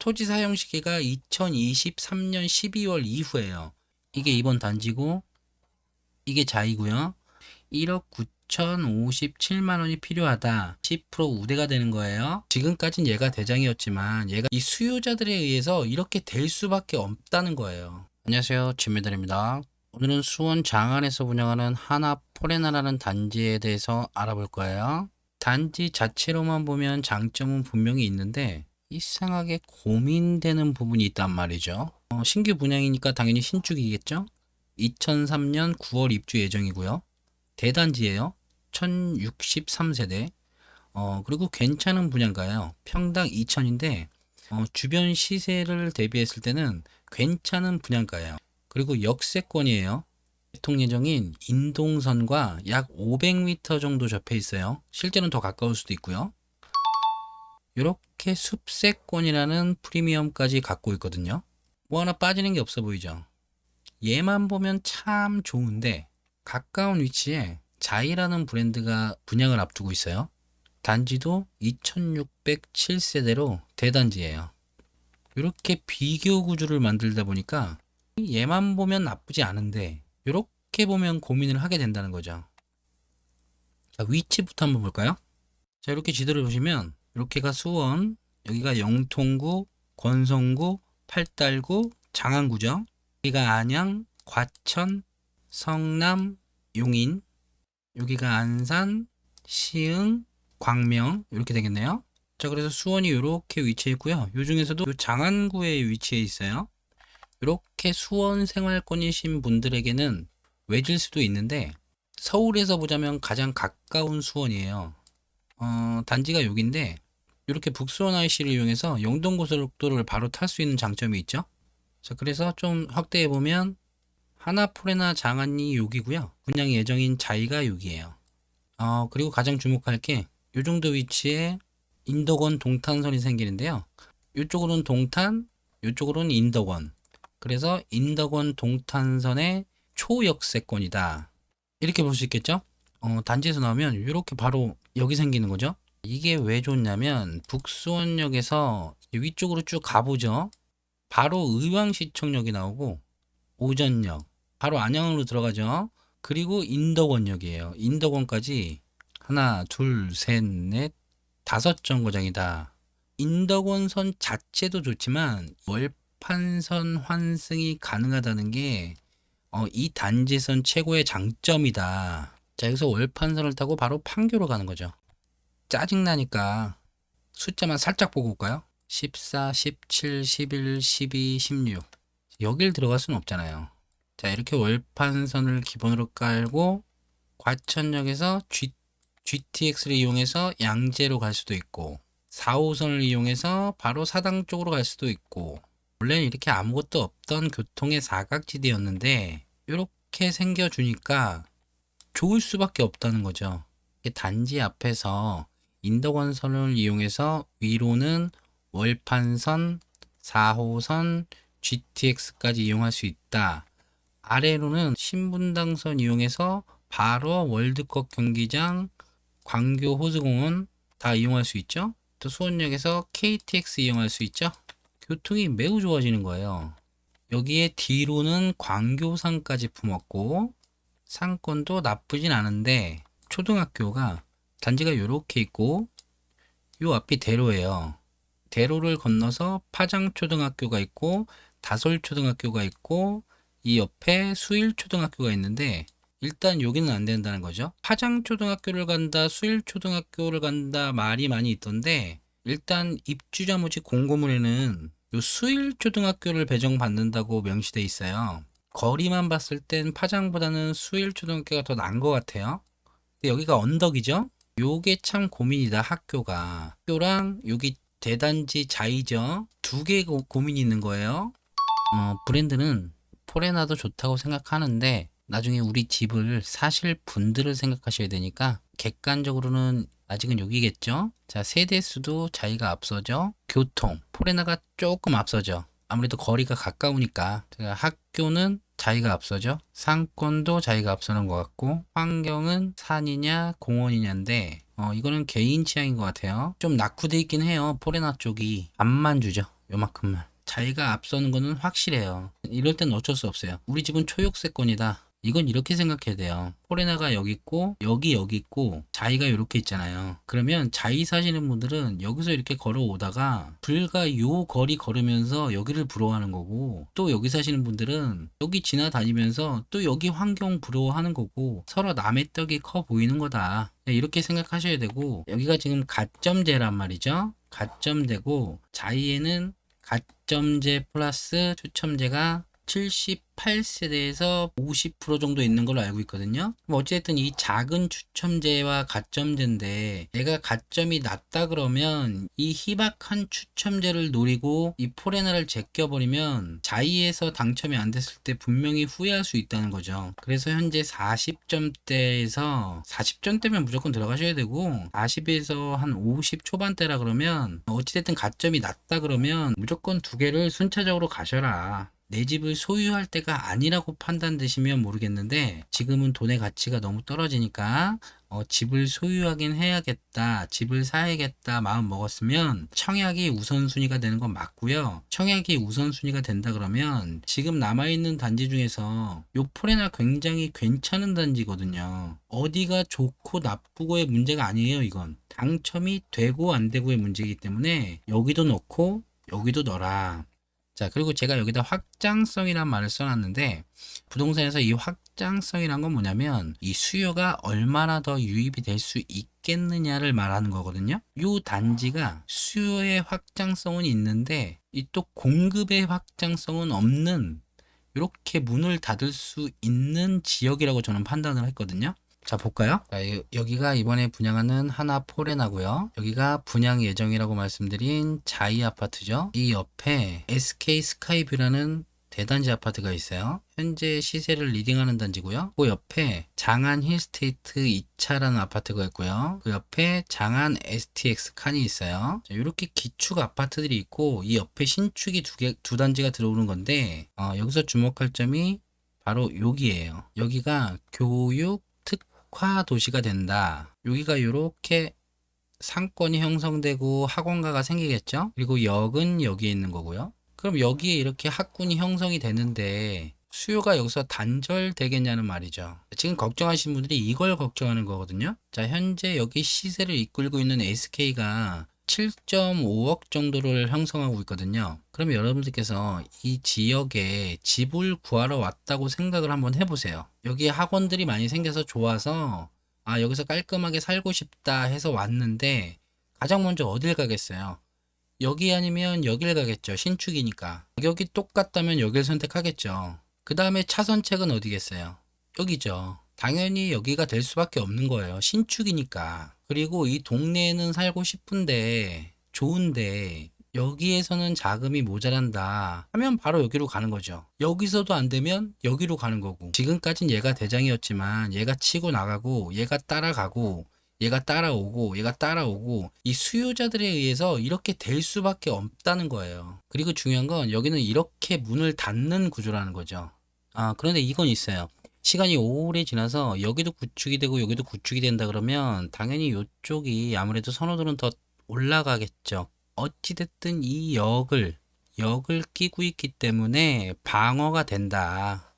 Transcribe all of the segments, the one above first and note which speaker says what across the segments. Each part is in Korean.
Speaker 1: 토지 사용 시기가 2023년 12월 이후에요. 이게 이번 단지고 이게 자이고요. 1억 9,057만 원이 필요하다. 10% 우대가 되는 거예요. 지금까진 얘가 대장이었지만 얘가 이 수요자들에 의해서 이렇게 될 수밖에 없다는 거예요. 안녕하세요, 진메달입니다. 오늘은 수원 장안에서 운영하는 하나 포레나라는 단지에 대해서 알아볼 거예요. 단지 자체로만 보면 장점은 분명히 있는데 이상하게 고민되는 부분이 있단 말이죠. 신규 분양이니까 당연히 신축이겠죠. 2003년 9월 입주 예정이고요. 대단지예요. 1063세대. 그리고 괜찮은 분양가예요. 평당 2천인데 주변 시세를 대비했을 때는 괜찮은 분양가예요. 그리고 역세권이에요. 개통 예정인 인동선과 약 500m 정도 접해 있어요. 실제는 더 가까울 수도 있고요. 이렇게 숲세권이라는 프리미엄까지 갖고 있거든요. 뭐 하나 빠지는 게 없어 보이죠. 얘만 보면 참 좋은데 가까운 위치에 자이라는 브랜드가 분양을 앞두고 있어요. 단지도 2607세대로 대단지예요. 이렇게 비교 구조를 만들다 보니까 얘만 보면 나쁘지 않은데 이렇게 보면 고민을 하게 된다는 거죠. 자, 위치부터 한번 볼까요? 자, 이렇게 지도를 보시면 이렇게가 수원, 여기가 영통구, 권성구, 팔달구, 장안구죠. 여기가 안양, 과천, 성남, 용인, 여기가 안산, 시흥, 광명 이렇게 되겠네요. 자, 그래서 수원이 이렇게 위치해 있고요. 이 중에서도 장안구에 위치해 있어요. 이렇게 수원 생활권이신 분들에게는 외질 수도 있는데 서울에서 보자면 가장 가까운 수원이에요. 단지가 여기인데 이렇게 북수원 IC를 이용해서 영동고속도로를 바로 탈 수 있는 장점이 있죠. 자, 그래서 좀 확대해 보면 하나포레나 장안이 여기고요. 분양 예정인 자이가 여기에요. 그리고 가장 주목할 게 이 정도 위치에 인덕원 동탄선이 생기는데요. 이쪽으로는 동탄, 이쪽으로는 인덕원. 그래서 인덕원 동탄선의 초역세권이다. 이렇게 볼 수 있겠죠? 단지에서 나오면 이렇게 바로 여기 생기는 거죠. 이게 왜 좋냐면 북수원역에서 위쪽으로 쭉 가보죠. 바로 의왕시청역이 나오고 오전역, 바로 안양으로 들어가죠. 그리고 인덕원역이에요. 인덕원까지 하나, 둘, 셋, 넷, 5정거장이다. 인덕원선 자체도 좋지만 월판선 환승이 가능하다는 게 이 단지선 최고의 장점이다. 자, 여기서 월판선을 타고 바로 판교로 가는 거죠. 짜증나니까 숫자만 살짝 보고 올까요? 14, 17, 11, 12, 16. 여길 들어갈 수는 없잖아요. 자, 이렇게 월판선을 기본으로 깔고 과천역에서 GTX를 이용해서 양재로 갈 수도 있고 4호선을 이용해서 바로 사당 쪽으로 갈 수도 있고 원래는 이렇게 아무것도 없던 교통의 사각지대였는데 이렇게 생겨주니까 좋을 수밖에 없다는 거죠. 단지 앞에서 인덕원선을 이용해서 위로는 월판선, 4호선, GTX까지 이용할 수 있다. 아래로는 신분당선 이용해서 바로 월드컵 경기장, 광교 호수공원 다 이용할 수 있죠. 또 수원역에서 KTX 이용할 수 있죠. 교통이 매우 좋아지는 거예요. 여기에 뒤로는 광교산까지 품었고 상권도 나쁘진 않은데 초등학교가 단지가 이렇게 있고 요 앞이 대로예요. 대로를 건너서 파장초등학교가 있고 다솔초등학교가 있고 이 옆에 수일초등학교가 있는데 일단 여기는 안 된다는 거죠. 파장초등학교를 간다, 수일초등학교를 간다 말이 많이 있던데 일단 입주자무지 공고문에는 요 수일초등학교를 배정받는다고 명시돼 있어요. 거리만 봤을 땐 파장보다는 수일초등학교가 더 나은 것 같아요. 근데 여기가 언덕이죠. 요게 참 고민이다. 학교랑 여기 대단지 자이죠. 두 개 고민이 있는 거예요. 브랜드는 포레나도 좋다고 생각하는데 나중에 우리 집을 사실 분들을 생각하셔야 되니까 객관적으로는 아직은 여기겠죠. 자, 세대수도 자이가 앞서죠. 교통 포레나가 조금 앞서죠. 아무래도 거리가 가까우니까. 자, 학교는 자이가 앞서죠. 상권도 자이가 앞서는 것 같고 환경은 산이냐 공원이냐인데 이거는 개인 취향인 것 같아요. 좀 낙후돼 있긴 해요. 포레나 쪽이 앞만 주죠. 요만큼만. 자기가 앞서는 거는 확실해요. 이럴 땐 어쩔 수 없어요. 우리 집은 초역세권이다. 이건 이렇게 생각해야 돼요. 포레나가 여기 있고 여기 있고 자이가 이렇게 있잖아요. 그러면 자이 사시는 분들은 여기서 이렇게 걸어오다가 불과 요 거리 걸으면서 여기를 부러워하는 거고, 또 여기 사시는 분들은 여기 지나다니면서 또 여기 환경 부러워하는 거고, 서로 남의 떡이 커 보이는 거다. 이렇게 생각하셔야 되고, 여기가 지금 가점제란 말이죠. 가점제고 자이에는 가점제 플러스 추첨제가 78세대에서 50% 정도 있는 걸로 알고 있거든요. 어쨌든 이 작은 추첨제와 가점제인데, 내가 가점이 낮다 그러면 이 희박한 추첨제를 노리고 이 포레나를 제껴버리면 자이에서 당첨이 안 됐을 때 분명히 후회할 수 있다는 거죠. 그래서 현재 40점대에서 40점대면 무조건 들어가셔야 되고, 40에서 한 50 초반대라 그러면 어찌됐든 가점이 낮다 그러면 무조건 두 개를 순차적으로 가셔라. 내 집을 소유할 때가 아니라고 판단되시면 모르겠는데, 지금은 돈의 가치가 너무 떨어지니까 집을 소유하긴 해야겠다, 집을 사야겠다 마음 먹었으면 청약이 우선순위가 되는 건 맞고요. 청약이 우선순위가 된다 그러면 지금 남아있는 단지 중에서 요 포레나 굉장히 괜찮은 단지거든요. 어디가 좋고 나쁘고의 문제가 아니에요. 이건 당첨이 되고 안 되고의 문제이기 때문에 여기도 넣고 여기도 넣어라. 자, 그리고 제가 여기다 확장성이란 말을 써놨는데, 부동산에서 이 확장성이란 건 뭐냐면 이 수요가 얼마나 더 유입이 될 수 있겠느냐를 말하는 거거든요. 이 단지가 수요의 확장성은 있는데 이 또 공급의 확장성은 없는, 이렇게 문을 닫을 수 있는 지역이라고 저는 판단을 했거든요. 자, 볼까요? 자, 여기가 이번에 분양하는 하나 포레나고요. 여기가 분양 예정이라고 말씀드린 자이 아파트죠. 이 옆에 SK 스카이뷰라는 대단지 아파트가 있어요. 현재 시세를 리딩하는 단지고요. 그 옆에 장안 힐스테이트 2차라는 아파트가 있고요. 그 옆에 장안 STX 칸이 있어요. 자, 이렇게 기축 아파트들이 있고, 이 옆에 신축이 두 단지가 들어오는 건데, 여기서 주목할 점이 바로 여기예요. 여기가 교육 특화 도시가 된다. 여기가 이렇게 상권이 형성되고 학원가가 생기겠죠. 그리고 역은 여기에 있는 거고요. 그럼 여기에 이렇게 학군이 형성이 되는데 수요가 여기서 단절되겠냐는 말이죠. 지금 걱정하시는 분들이 이걸 걱정하는 거거든요. 자, 현재 여기 시세를 이끌고 있는 SK가 7.5억 정도를 형성하고 있거든요. 그럼 여러분들께서 이 지역에 집을 구하러 왔다고 생각을 한번 해보세요. 여기에 학원들이 많이 생겨서 좋아서 여기서 깔끔하게 살고 싶다 해서 왔는데, 가장 먼저 어딜 가겠어요? 여기 아니면 여길 가겠죠. 신축이니까. 가격이 똑같다면 여길 선택하겠죠. 그 다음에 차선책은 어디겠어요? 여기죠. 당연히 여기가 될 수밖에 없는 거예요. 신축이니까. 그리고 이 동네에는 살고 싶은데, 좋은데 여기에서는 자금이 모자란다 하면 바로 여기로 가는 거죠. 여기서도 안 되면 여기로 가는 거고, 지금까진 얘가 대장이었지만 얘가 치고 나가고 얘가 따라가고 얘가 따라오고 이 수요자들에 의해서 이렇게 될 수밖에 없다는 거예요. 그리고 중요한 건 여기는 이렇게 문을 닫는 구조라는 거죠. 그런데 이건 있어요. 시간이 오래 지나서 여기도 구축이 되고 여기도 구축이 된다 그러면 당연히 이쪽이 아무래도 선호도는 더 올라가겠죠. 어찌됐든 이 역을 끼고 있기 때문에 방어가 된다.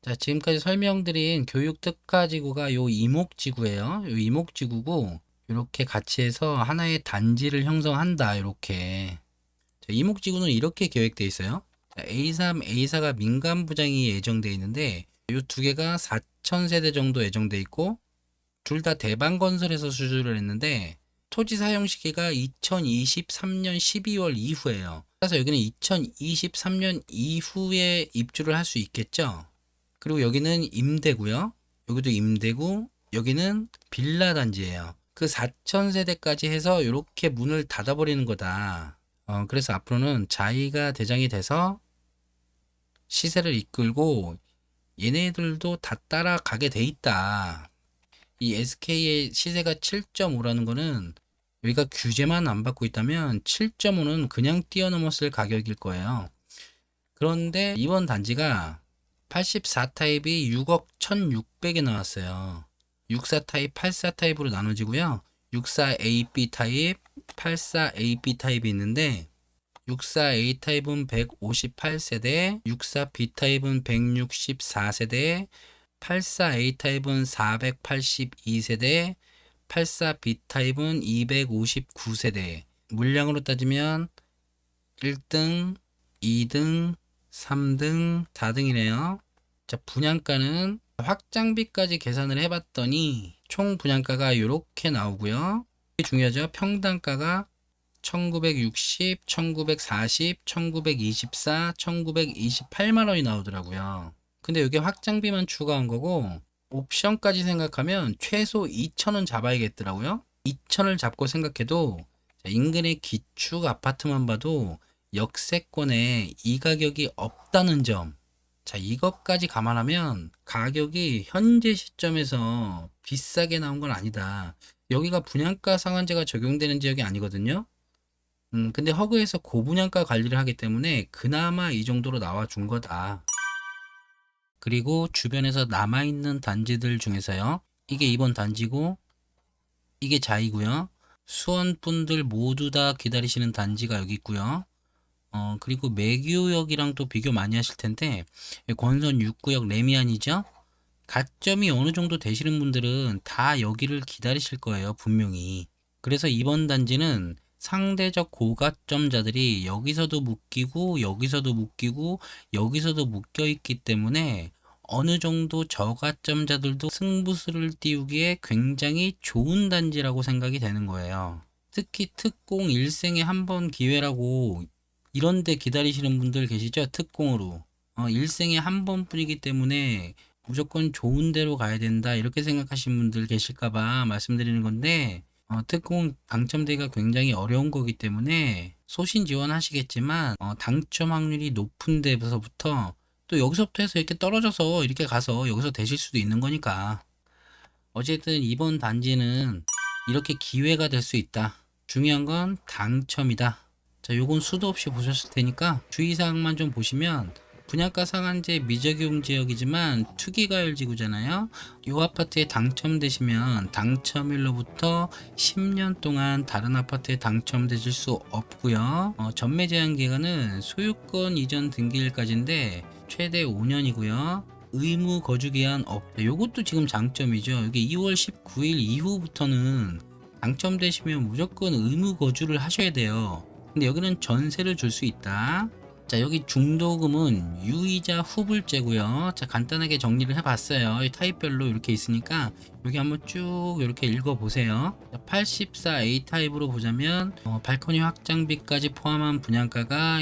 Speaker 1: 자, 지금까지 설명드린 교육특화지구가 요 이목지구예요. 요 이목지구고, 이렇게 같이 해서 하나의 단지를 형성한다. 이렇게. 자, 이목지구는 이렇게 계획되어 있어요. 자, A3, A4가 민간 부장이 예정되어 있는데, 요 두 개가 4,000세대 정도 예정되어 있고, 둘 다 대방건설에서 수주를 했는데, 토지 사용 시기가 2023년 12월 이후예요. 그래서 여기는 2023년 이후에 입주를 할 수 있겠죠. 그리고 여기는 임대고요. 여기도 임대고, 여기는 빌라 단지예요. 그 4,000세대까지 해서 이렇게 문을 닫아버리는 거다. 그래서 앞으로는 자이가 대장이 돼서 시세를 이끌고 얘네들도 다 따라가게 돼 있다. 이 SK의 시세가 7.5라는 거는 여기가 규제만 안 받고 있다면 7.5는 그냥 뛰어넘었을 가격일 거예요. 그런데 이번 단지가 84 타입이 6억 1,600에 나왔어요. 64 타입, 84 타입으로 나눠지고요. 64 AB 타입, 84 AB 타입이 있는데 64 A타입은 158세대, 64 B타입은 164세대, 84 A타입은 482세대, 84 B타입은 259세대. 물량으로 따지면 1등, 2등, 3등, 4등이네요. 자, 분양가는 확장비까지 계산을 해봤더니 총 분양가가 이렇게 나오고요. 이게 중요하죠. 평당가가 1960, 1940, 1924, 1928만원이 나오더라고요. 근데 이게 확장비만 추가한 거고 옵션까지 생각하면 최소 2,000은 잡아야겠더라고요. 2,000을 잡고 생각해도 인근의 기축 아파트만 봐도 역세권에 이 가격이 없다는 점. 자, 이것까지 감안하면 가격이 현재 시점에서 비싸게 나온 건 아니다. 여기가 분양가 상한제가 적용되는 지역이 아니거든요. 근데 허그에서 고분양가 관리를 하기 때문에 그나마 이 정도로 나와준 거다. 그리고 주변에서 남아있는 단지들 중에서요. 이게 이번 단지고 이게 자이고요. 수원분들 모두 다 기다리시는 단지가 여기 있고요. 그리고 매교역이랑 또 비교 많이 하실 텐데 권선 6구역 레미안이죠. 가점이 어느 정도 되시는 분들은 다 여기를 기다리실 거예요. 분명히. 그래서 이번 단지는 상대적 고가점자들이 여기서도 묶이고 여기서도 묶이고 여기서도 묶여 있기 때문에 어느 정도 저가점자들도 승부수를 띄우기에 굉장히 좋은 단지라고 생각이 되는 거예요. 특히 특공 일생에 한 번 기회라고 이런데 기다리시는 분들 계시죠? 특공으로. 일생에 한 번뿐이기 때문에 무조건 좋은 데로 가야 된다 이렇게 생각하시는 분들 계실까봐 말씀드리는 건데 특공 당첨되기가 굉장히 어려운 거기 때문에 소신 지원하시겠지만 당첨 확률이 높은 데서부터 또 여기서부터 해서 이렇게 떨어져서 이렇게 가서 여기서 되실 수도 있는 거니까 어쨌든 이번 단지는 이렇게 기회가 될 수 있다. 중요한 건 당첨이다. 자, 요건 수도 없이 보셨을 테니까 주의사항만 좀 보시면 분양가 상한제 미적용 지역이지만 투기과열지구잖아요. 이 아파트에 당첨되시면 당첨일로부터 10년 동안 다른 아파트에 당첨되실 수 없고요. 전매 제한 기간은 소유권 이전 등기일까지인데 최대 5년이고요. 의무 거주 기한 없다. 요것도 지금 장점이죠. 여기 2월 19일 이후부터는 당첨되시면 무조건 의무 거주를 하셔야 돼요. 근데 여기는 전세를 줄 수 있다. 자, 여기 중도금은 유이자 후불제고요. 자, 간단하게 정리를 해봤어요. 이 타입별로 이렇게 있으니까 여기 한번 쭉 이렇게 읽어보세요. 84A 타입으로 보자면 발코니 확장비까지 포함한 분양가가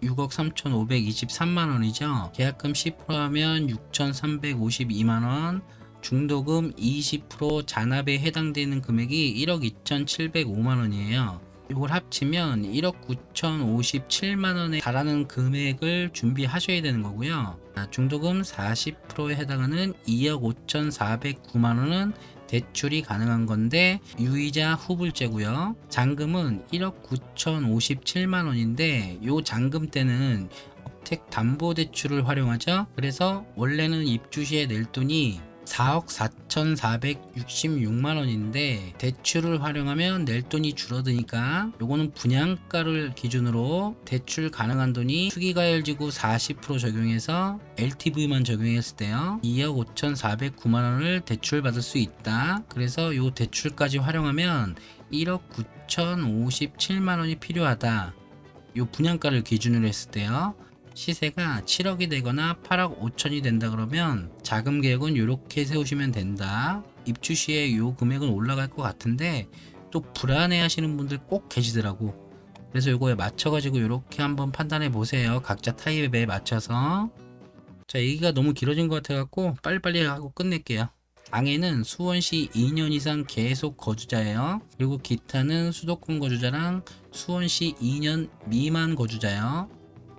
Speaker 1: 6억 3,523만원이죠. 계약금 10%하면 6,352만원, 중도금 20% 잔압에 해당되는 금액이 1억 2,705만원이에요. 이걸 합치면 1억 9,057만원에 달하는 금액을 준비하셔야 되는 거고요. 중도금 40%에 해당하는 2억 5,409만원은 대출이 가능한 건데 유이자 후불제고요. 잔금은 1억 9,057만원인데 요 잔금 때는 업택 담보대출을 활용하죠. 그래서 원래는 입주 시에 낼 돈이 4억 4,466만원인데 대출을 활용하면 낼 돈이 줄어드니까 요거는 분양가를 기준으로 대출 가능한 돈이 투기과열지구 40% 적용해서 LTV만 적용했을 때요 2억 5,409만원을 대출 받을 수 있다. 그래서 요 대출까지 활용하면 1억 9,057만원이 필요하다. 요 분양가를 기준으로 했을 때요 시세가 7억이 되거나 8억 5천이 된다 그러면 자금 계획은 이렇게 세우시면 된다. 입주 시에 요 금액은 올라갈 것 같은데 또 불안해 하시는 분들 꼭 계시더라고. 그래서 요거에 맞춰 가지고 이렇게 한번 판단해 보세요. 각자 타입에 맞춰서. 자, 얘기가 너무 길어진 것 같아 갖고 빨리빨리 하고 끝낼게요. 당해는 수원시 2년 이상 계속 거주자예요. 그리고 기타는 수도권 거주자랑 수원시 2년 미만 거주자예요.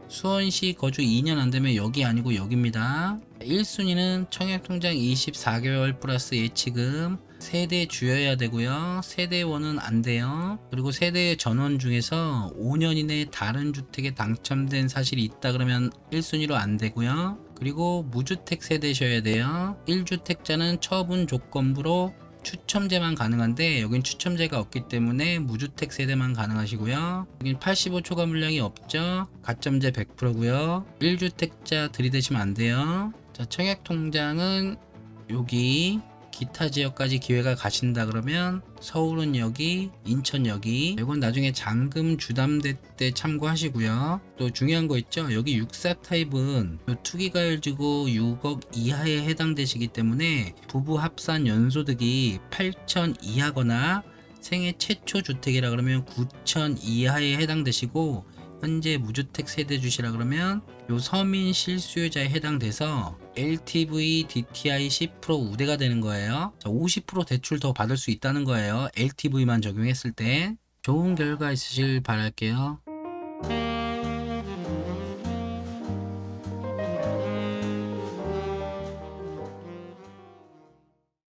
Speaker 1: 수원시 거주 2년 안되면 여기 아니고 여기입니다. 1순위는 청약통장 24개월 플러스 예치금 세대 주여야 되고요. 세대원은 안돼요. 그리고 세대 전원 중에서 5년 이내에 다른 주택에 당첨된 사실이 있다 그러면 1순위로 안되고요. 그리고 무주택 세대셔야 돼요. 1주택자는 처분 조건부로 추첨제만 가능한데 여긴 추첨제가 없기 때문에 무주택 세대만 가능하시고요. 여긴 85 초과 물량이 없죠. 가점제 100%고요. 1주택자 들이대시면 안 돼요. 자, 청약 통장은 여기 기타 지역까지 기회가 가신다 그러면 서울은 여기, 인천 여기. 이건 나중에 잔금 주담대 때 참고하시고요. 또 중요한 거 있죠. 여기 64 타입은 투기가율지고 6억 이하에 해당되시기 때문에 부부 합산 연소득이 8천 이하거나 생애 최초 주택이라 그러면 9천 이하에 해당되시고, 현재 무주택 세대 주시라 그러면 요 서민 실수요자에 해당돼서 LTV DTI 10% 우대가 되는 거예요. 자, 50% 대출 더 받을 수 있다는 거예요. LTV만 적용했을 때. 좋은 결과 있으실 바랄게요.